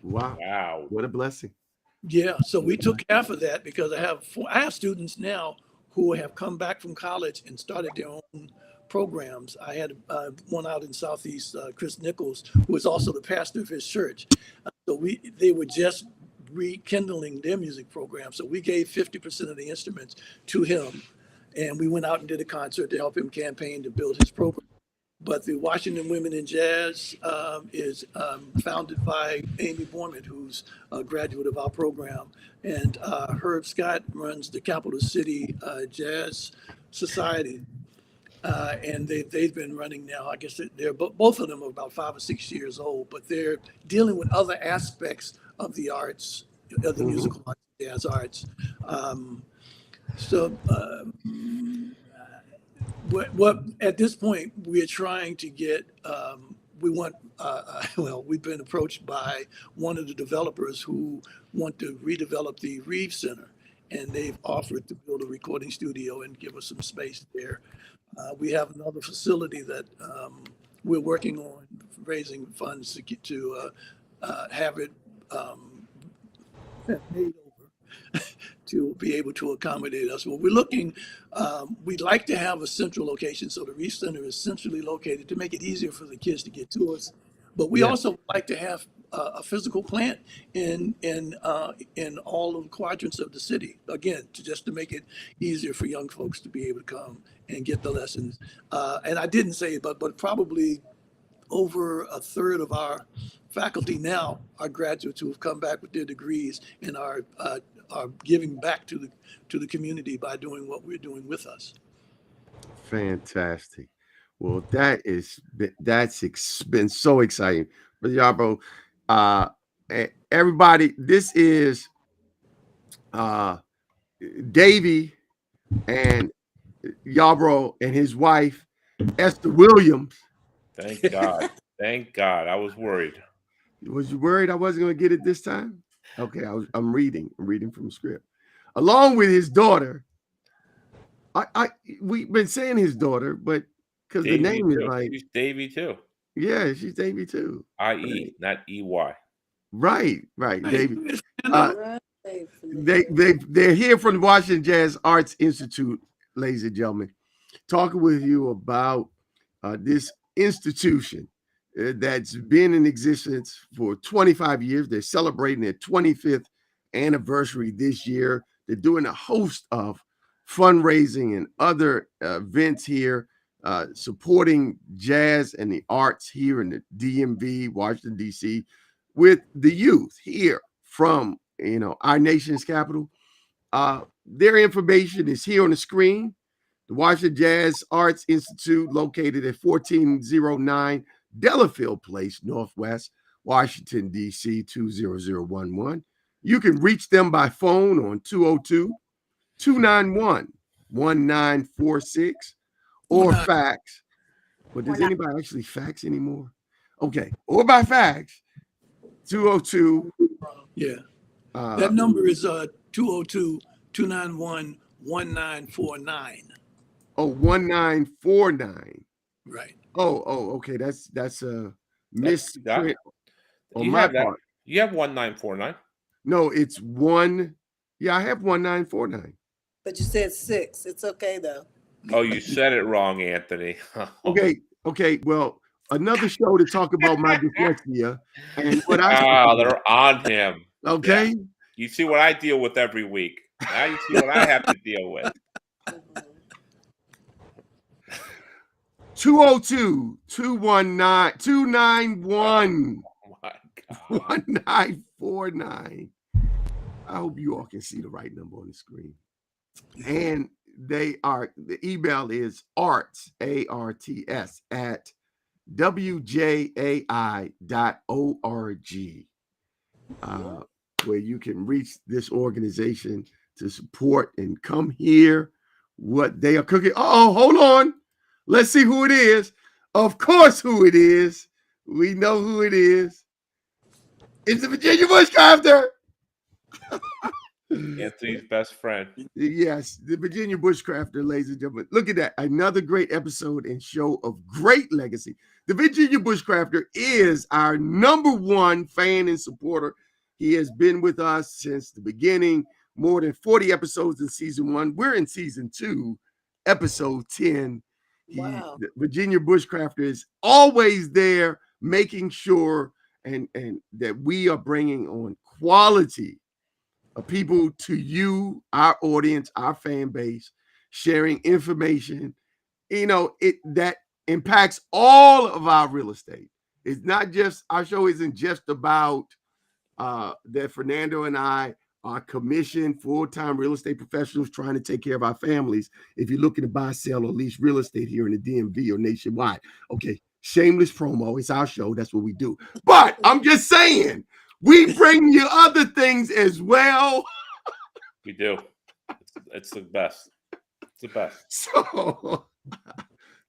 S2: Wow. What a blessing.
S4: Yeah. So we took half of that because I have students now who have come back from college and started their own programs. I had one out in Southeast, Chris Nichols, who was also the pastor of his church. So they were just rekindling their music program. So we gave 50% of the instruments to him, and we went out and did a concert to help him campaign to build his program. But the Washington Women in Jazz is founded by Amy Borman, who's a graduate of our program, and Herb Scott runs the Capital City Jazz Society. And they've been running now, I guess both of them are about 5 or 6 years old, but they're dealing with other aspects of the arts, of the musical arts, jazz arts. What at this point we're trying to get, we've been approached by one of the developers who want to redevelop the Reeves Center, and they've offered to build a recording studio and give us some space there. We have another facility that we're working on raising funds to get to have it made over to be able to accommodate us. Well, we're looking, we'd like to have a central location, so the Reef Center is centrally located to make it easier for the kids to get to us. But we also would like to have a physical plant in all of the quadrants of the city, again, to make it easier for young folks to be able to come and get the lessons. And I didn't say it, but probably over a third of our faculty now are graduates who have come back with their degrees and are giving back to the community by doing what we're doing with us.
S2: Fantastic. Well, that's been so exciting. But Yarborough, everybody, this is Davey and Yarborough and his wife, Esther Williams.
S1: Thank God. Thank God. I was worried.
S2: Was you worried I wasn't going to get it this time? Okay, I'm reading from script. Along with his daughter. We've been saying his daughter, but because the
S1: Davey
S2: name is
S1: too.
S2: like,
S1: She's Davey too.
S2: yeah, she's Davey too.
S1: I.E., not E.Y.
S2: Right,
S4: Hey,
S2: Davey.
S4: Fernando,
S5: Right,
S2: They're here from the Washington Jazz Arts Institute, ladies and gentlemen, talking with you about this institution that's been in existence for 25 years. They're celebrating their 25th anniversary this year. They're doing a host of fundraising and other events here, supporting jazz and the arts here in the DMV, Washington, D.C., with the youth here from our nation's capital. Their information is here on the screen. The Washington Jazz Arts Institute, located at 1409 Delafield Place, Northwest Washington, D.C. 20011. You can reach them by phone on 202-291-1946 or fax. But does anybody actually fax anymore? Okay, or by fax 202.
S4: Yeah. That number is 202-291-1949.
S2: Oh, 1949.
S4: Right.
S2: Okay. That's a misprint on
S1: You
S2: my
S1: have that.
S2: part.
S1: You have 1949.
S2: No, it's one. Yeah, I have 1949.
S5: But you said 6. It's okay though.
S1: Oh, you said it wrong, Anthony.
S2: Okay. Well, another show to talk about my dyslexia and what I.
S1: They're on him.
S2: Okay.
S1: Yeah. You see what I deal with every week. Now you see what I have to deal with.
S2: 202-219-291.
S1: Oh my God.
S2: 1949. I hope you all can see the right number on the screen. And the email is arts, ARTS, at WJAI.org, where you can reach this organization to support and come hear what they are cooking. Oh, hold on. Let's see who it is. Of course, who it is. We know who it is. It's the Virginia Bushcrafter.
S1: Anthony's best friend.
S2: Yes, the Virginia Bushcrafter, ladies and gentlemen. Look at that. Another great episode and show of great legacy. The Virginia Bushcrafter is our #1 fan and supporter. He has been with us since the beginning, more than 40 episodes in season 1. We're in season 2, episode 10.
S5: Wow.
S2: The Virginia Bushcrafter is always there, making sure and that we are bringing on quality of people to you, our audience, our fan base, sharing information, that impacts all of our real estate. It's not just, our show isn't just about that Fernando and I are commissioned full-time real estate professionals trying to take care of our families. If you're looking to buy, sell, or lease real estate here in the DMV or nationwide, okay, shameless promo. It's our show. That's what we do. But I'm just saying, we bring you other things as well.
S1: We do. It's the best. It's the best.
S2: So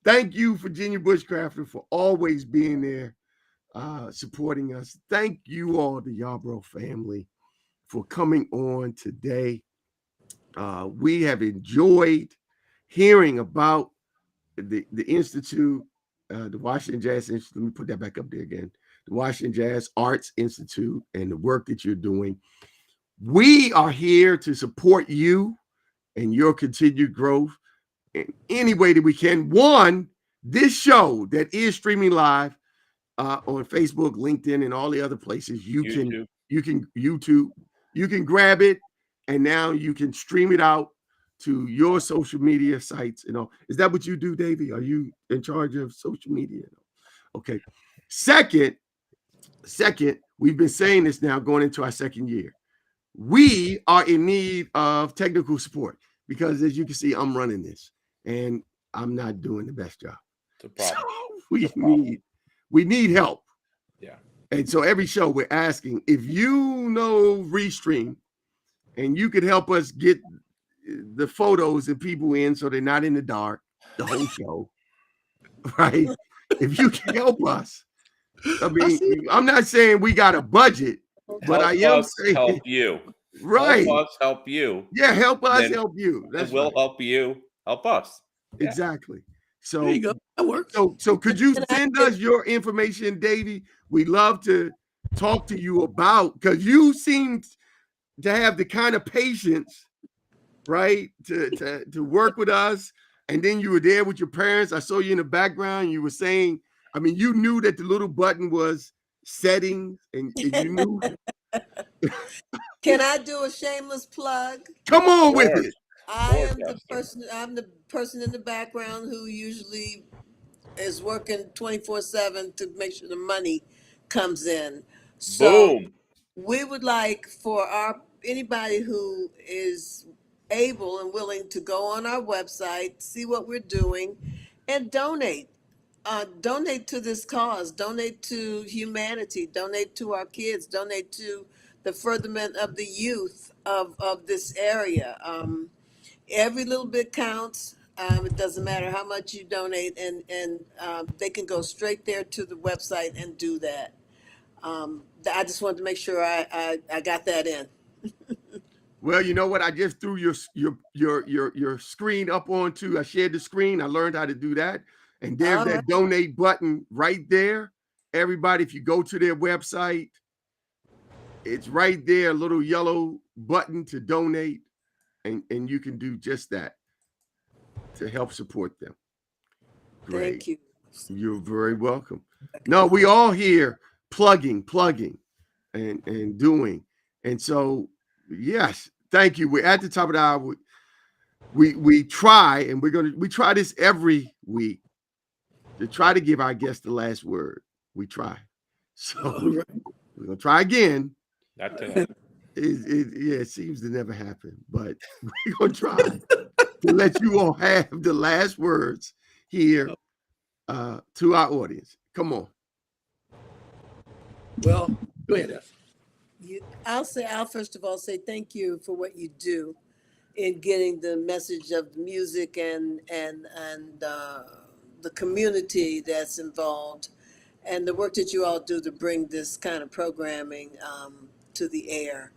S2: thank you, Virginia Bushcrafter, for always being there, supporting us. Thank you all, the Yarborough family, for coming on today. We have enjoyed hearing about the Institute, the Washington Jazz Institute. Let me put that back up there again. The Washington Jazz Arts Institute and the work that you're doing. We are here to support you and your continued growth in any way that we can. One, this show that is streaming live on Facebook, LinkedIn, and all the other places. You can YouTube. You can grab it, and now you can stream it out to your social media sites. Is that what you do, Davey? Are you in charge of social media? Okay. Second, we've been saying this now going into our second year. We are in need of technical support because, as you can see, I'm running this and I'm not doing the best job.
S1: It's a problem.
S2: So we need help.
S1: Yeah.
S2: And so every show we're asking, if you know Restream and you could help us get the photos and people in so they're not in the dark the whole show, right? If you can help us. I mean, I'm not saying we got a budget, but I
S1: help
S2: am
S1: us
S2: saying,
S1: help you.
S2: right.
S1: Help us help you.
S2: Yeah, help us,
S1: Then-
S2: help you.
S1: And
S2: That's
S1: we'll
S2: right.
S1: help you help us. Yeah.
S2: Exactly.
S4: There you
S2: So,
S4: go. That works.
S2: so could you
S5: Can I
S2: send
S5: get-
S2: us your information, Davey? We'd love to talk to you about, because you seem to have the kind of patience, right, to work with us. And then you were there with your parents. I saw you in the background. You were saying, I mean, you knew that the little button was settings, and you knew.
S5: Can I do a shameless plug?
S2: Come on with
S1: Sure.
S2: it.
S5: I'm the person in the background who usually is working 24/7 to make sure the money comes in. So
S1: Boom.
S5: we would like for anybody who is able and willing to go on our website, see what we're doing, and donate. Donate to this cause, donate to humanity, donate to our kids, donate to the furtherment of the youth of this area. Every little bit counts. It doesn't matter how much you donate, and they can go straight there to the website and do that. I just wanted to make sure I got that in.
S2: Well, you know what? I just threw your screen up onto. I shared the screen. I learned how to do that, and there's
S5: All
S2: that
S5: right.
S2: donate button right there. Everybody, if you go to their website, it's right there, a little yellow button to donate, and you can do just that to help support them. Great.
S5: Thank you.
S2: You're very welcome. No, we all here plugging, and doing. And so, yes, thank you. We're at the top of the hour. We try, and we try this every week to try to give our guests the last word. We try. So
S4: All right.
S2: we're gonna try again.
S1: Not tonight.
S2: It seems to never happen, but we're gonna try to let you all have the last words here to our audience. Come on.
S4: Well, go ahead, F.
S5: I'll first of all say thank you for what you do in getting the message of the music and the community that's involved, and the work that you all do to bring this kind of programming to the air.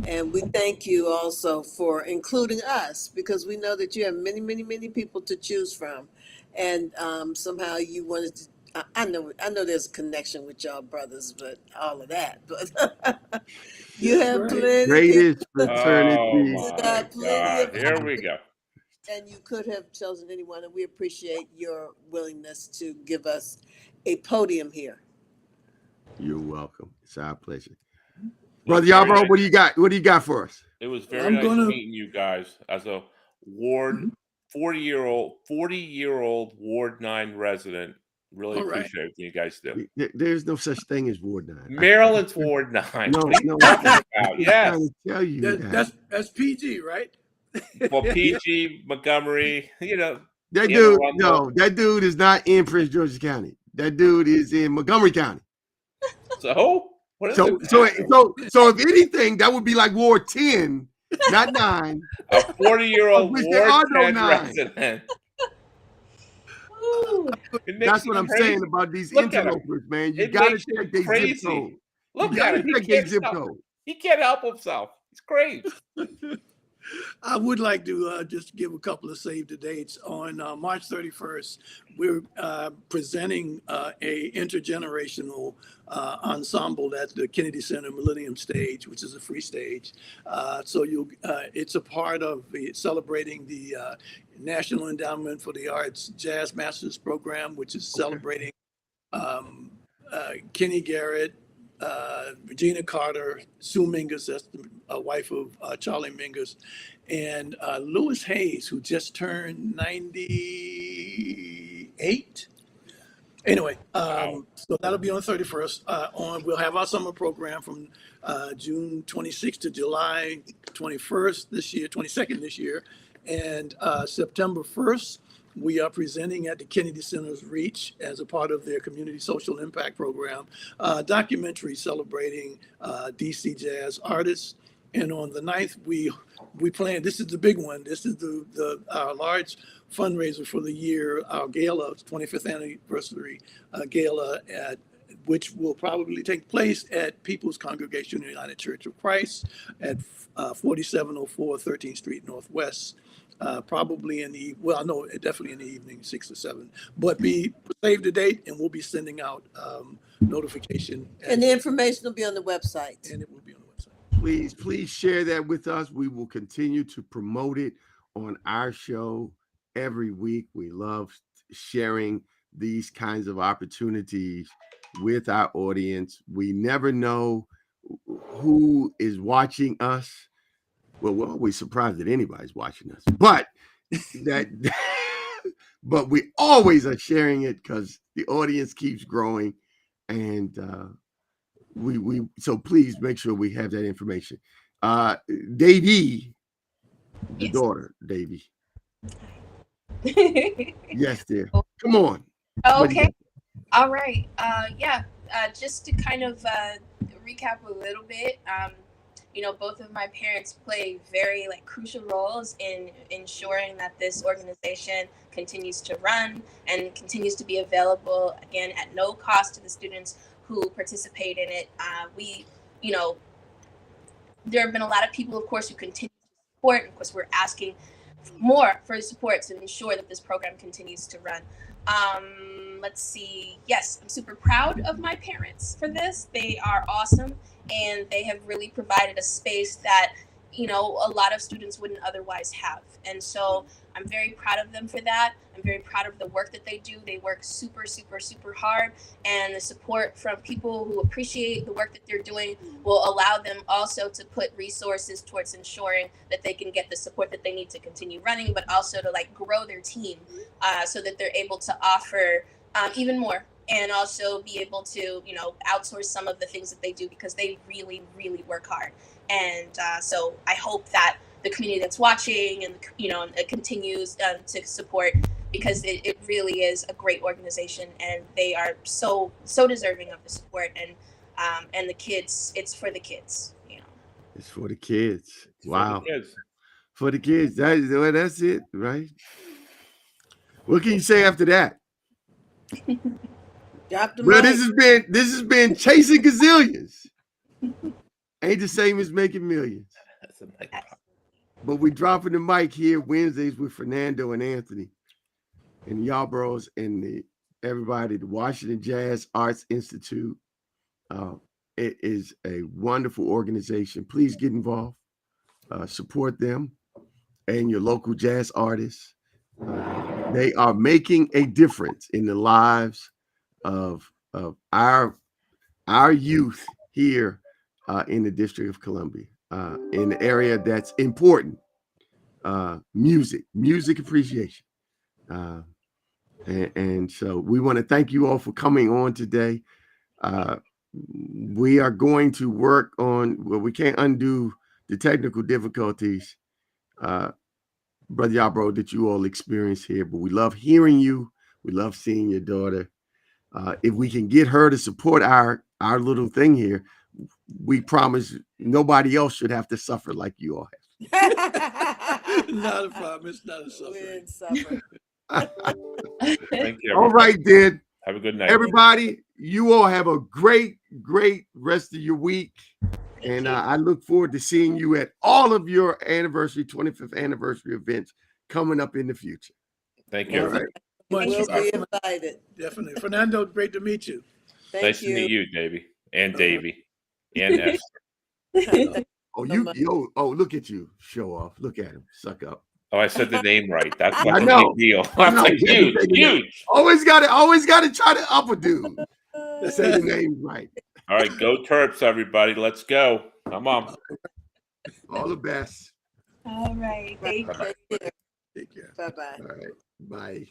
S5: And we thank you also for including us, because we know that you have many, many, many people to choose from, and somehow you wanted to. I know there's a connection with y'all brothers, but all of that, but you have
S4: Right.
S5: plenty of
S2: Greatest
S5: people,
S1: Oh
S2: fraternity.
S1: my
S5: got plenty
S1: God.
S5: of
S1: Here we go.
S5: and you could have chosen anyone, and we appreciate your willingness to give us a podium here.
S2: You're welcome. It's our pleasure.
S1: It was
S2: Brother
S1: very
S2: Yarborough,
S1: nice-
S2: what do you got? What do you got for us?
S1: It was very
S4: I'm
S1: nice
S4: gonna-
S1: meeting you guys as a Ward 40-year-old Ward 9 resident. Really
S4: All right.
S1: appreciate everything you guys do.
S2: There's no such thing as Ward 9.
S1: Maryland's Ward 9.
S2: No,
S1: What are you
S2: no.
S1: talking about?
S2: I'm
S1: Yes.
S2: trying to tell you that.
S4: That's PG, right?
S1: Well, PG, Montgomery,
S2: That
S1: Anne
S2: dude,
S1: Arundel.
S2: no, that dude is not in Prince George's County. That dude is in Montgomery County.
S1: So what is
S2: So,
S1: it?
S2: so if anything, that would be like Ward 10, not 9.
S1: A 40-year-old
S2: Of which there
S1: Ward
S2: are no
S1: 10
S2: nine.
S1: resident.
S3: Woo.
S1: It makes
S2: That's what
S1: you
S2: I'm
S1: crazy.
S2: saying about these
S1: Look at him.
S2: interlopers, man. You
S1: It
S2: gotta
S1: makes you
S2: check their zip
S1: crazy.
S2: code.
S1: Look
S2: You
S1: at
S2: gotta
S1: him. He
S2: check their
S1: can't
S2: zip
S1: help-
S2: code.
S1: He can't help himself. He's crazy.
S4: I would like to just give a couple of save the dates. On March 31st, we're presenting a intergenerational ensemble at the Kennedy Center Millennium Stage, which is a free stage. So it's a part of celebrating the National Endowment for the Arts Jazz Masters Program, which is celebrating Kenny Garrett, Regina Carter, Sue Mingus, that's the wife of Charlie Mingus, and Louis Hayes, who just turned 98. Anyway,
S1: Wow.
S4: so that'll be on the 31st. We'll have our summer program from June 26th to July 21st this year, 22nd this year, and September 1st. We are presenting at the Kennedy Center's Reach as a part of their community social impact program, documentary celebrating DC jazz artists. And on the 9th, we plan, this is the big one. This is our large fundraiser for the year, our gala, 25th anniversary gala at which will probably take place at People's Congregation United Church of Christ at 4704 13th Street Northwest. Probably in the, well, no, definitely in the evening, 6 to 7. But save the date, and we'll be sending out notification.
S5: And the information will be on the website.
S4: And it will be on the website.
S2: Please share that with us. We will continue to promote it on our show every week. We love sharing these kinds of opportunities with our audience. We never know who is watching us. Well, we're always surprised that anybody's watching us, but but we always are sharing it because the audience keeps growing, and so please make sure we have that information. Davey, the daughter, Davey. Yes, dear. Come on.
S3: Okay. All right. Just to kind of recap a little bit. Both of my parents play very crucial roles in ensuring that this organization continues to run and continues to be available, again, at no cost to the students who participate in it. There have been a lot of people, of course, who continue to support. Of course, we're asking more for support to ensure that this program continues to run. Let's see. Yes, I'm super proud of my parents for this. They are awesome, and they have really provided a space that, a lot of students wouldn't otherwise have. And so I'm very proud of them for that. I'm very proud of the work that they do. They work super, super, super hard, and the support from people who appreciate the work that they're doing will allow them also to put resources towards ensuring that they can get the support that they need to continue running, but also to grow their team so that they're able to offer even more, and also be able to, outsource some of the things that they do because they really, really work hard. And so I hope that the community that's watching and, it continues to support, because it really is a great organization, and they are so deserving of the support. And the kids, it's for the kids,
S2: It's for the kids. Wow.
S1: For the kids.
S2: For the kids. That's it, right? What can you say after that? Well, this has been Chasing Gazillions. Ain't the same as making millions. But we dropping the mic here Wednesdays with Fernando and Anthony and Yarboroughs and everybody, the Washington Jazz Arts Institute. It is a wonderful organization. Please get involved, support them and your local jazz artists. They are making a difference in the lives of our youth here in the District of Columbia, in the area that's important. Music appreciation. And so we want to thank you all for coming on today. We are going to work on, we can't undo the technical difficulties, Brother Yarborough, that you all experience here, but we love hearing you. We love seeing your daughter. If we can get her to support our little thing here, we promise nobody else should have to suffer like you all have.
S4: Not a problem. It's not a suffering.
S1: Thank you.
S2: All right, then.
S1: Have a good night.
S2: Everybody, you all have a great rest of your week. And I look forward to seeing you at all of your 25th anniversary events coming up in the future.
S1: Thank you.
S2: All right.
S5: We'll be invited.
S4: Definitely. Fernando, great to meet you.
S1: Nice to meet you, Davey. And Davey. And Esther.
S2: Look at you. Show off. Look at him. Suck up.
S1: Oh, I said the name right. That's
S2: I
S1: like a
S2: know.
S1: big deal. That's like huge.
S2: Always got to try to up a dude. Say the name right.
S1: All right, go Terps, everybody. Let's go. Come on.
S2: All the best.
S3: All right. Thank you.
S4: Take care.
S5: Bye-bye.
S2: All right. Bye.